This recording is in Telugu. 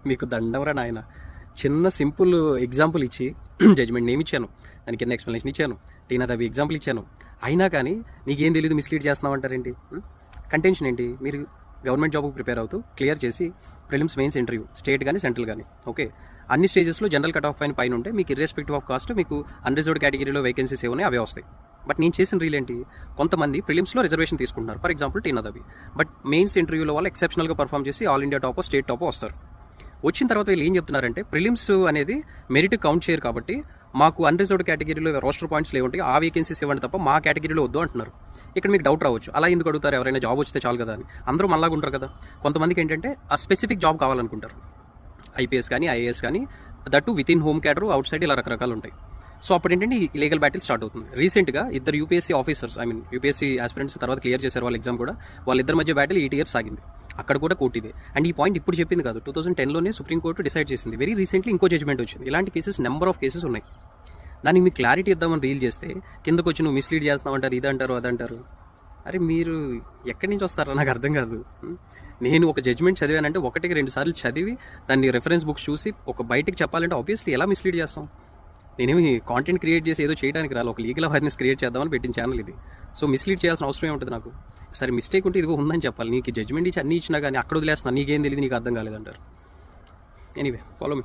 మీకు దండవరా నాయన. చిన్న సింపుల్ ఎగ్జాంపుల్ ఇచ్చి జడ్జ్మెంట్ నేమ్ ఇచ్చాను, దాని కింద ఎక్స్ప్లెనేషన్ ఇచ్చాను, టీనా తవి ఎగ్జాంపుల్ ఇచ్చాను. అయినా కానీ నీకేం తెలియదు, మిస్లీడ్ చేస్తున్నావు అంటారేంటి? కంటెన్షన్ ఏంటి? మీరు గవర్నమెంట్ జాబ్కి ప్రిపేర్ అవుతూ క్లియర్ చేసి ప్రిలిమ్స్ మెయిన్స్ ఇంటర్వ్యూ స్టేట్ కానీ సెంట్రల్ కానీ ఓకే అన్ని స్టేజెస్లో జనరల్ కట్ ఆఫ్ పైన ఉంటే మీకు ఇర్రెస్పెక్టివ్ ఆఫ్ కాస్ట్ మీకు అన్రిజర్వ్డ్ కేటగిరీలో వేకెన్సీస్ ఏమన్నాయి అవే వస్తాయి. బట్ నేను చేసిన రీల్ ఏంటి, కొంతమంది ప్రిలిమ్స్లో రిజర్వేషన్ తీసుకుంటున్నారు, for example Tina Dabi. But mains ఇంటర్వ్యూలో వాళ్ళు ఎక్సెప్షనల్గా పర్ఫామ్ చేసి ఆల్ ఇండియా టాపో స్టేట్ టాపో వస్తారు. వచ్చిన తర్వాత వీళ్ళు ఏం చెప్తున్నారంటే ప్రిలిమ్స్ అనేది మెరిట్ కౌంట్ చేయరు కాబట్టి మాకు అన్రిజర్వ్డ్ కేటగిరీలో రోస్టర్ పాయింట్స్ లేవుంటాయి, ఆ వేకెన్సీస్ ఇవ్వండి తప్ప మా కేటగిరీలో వద్దు అంటున్నారు. ఇక్కడ మీకు డౌట్ రావచ్చు, అలా ఎందుకు అడుగుతారు, ఎవరైనా జాబ్ వస్తే చాలు కదా అని. అందరూ మళ్ళాగా ఉంటారు కదా. కొంతమందికి ఏంటంటే ఆ స్పెసిఫిక్ జాబ్ కావాలనుకుంటారు, ఐపీఎస్ కానీ ఐఏఎస్ కానీ, that with in home cadre out side ఇలా రకరకాలు ఉంటాయి. సో అప్పుడు ఏంటంటే ఈ లీగల్ బ్యాటిల్ స్టార్ట్ అవుతుంది. రీసెంట్గా ఇద్దరు యూపీఎస్సీ ఆఫీసర్స్ యూపీఎస్సీ ఆస్పిరెంట్స్ తర్వాత క్లియర్ చేశారు వాళ్ళ ఎగ్జామ్ కూడా, వాళ్ళిద్దరి మధ్య బ్యాటిల్ 8 years సాగింది. అక్కడ కూడా కోర్టు ఇదే. అండ్ ఈ పాయింట్ ఇప్పుడు చెప్పింది కాదు, 2010లోనే సుప్రీంకోర్టు డిసైడ్ చేసింది. వెరీ రీసెంట్లీ ఇంకో జడ్జ్మెంట్ వచ్చింది. ఇలాంటి కేసెస్ నెంబర్ ఆఫ్ కేసెస్ ఉన్నాయి. దానికి మీకు క్లారిటీ ఇద్దామని రీల్ చేస్తే కిందకు వచ్చి నువ్వు మిస్లీడ్ చేస్తున్నావు అంటారు, ఇదంటారు అదంటారు. అరే మీరు ఎక్కడి నుంచి వస్తారో నాకు అర్థం కాదు. నేను ఒక జడ్జ్మెంట్ చదివానంటే 1-2 సార్లు చదివి దాన్ని రెఫరెన్స్ బుక్స్ చూసి ఒక బయటికి చెప్పాలంటే ఆబ్వియస్లీ ఎలా మిస్లీడ్ చేస్తాం. నేనేమి కాంటెంట్ క్రియేట్ చేసి ఏదో చేయడానికి రాలి, ఒక లీగల్ అవేర్నెస్ క్రియేట్ చేద్దామని పెట్టిన ఛానల్ ఇది. సో మిస్లీడ్ చేయాల్సిన అవసరం ఏముంటుంది నాకు? సరే మిస్టేక్ ఉంటే ఇదిగో ఉందని చెప్పాలి. నీకు జడ్జ్మెంట్ ఇచ్చి అన్నీ ఇచ్చినా కానీ అక్కడ వదిలేస్తున్నా, నీకేం తెలియదు, నీకు అర్థం కాలేదంటారు. Anyway follow me.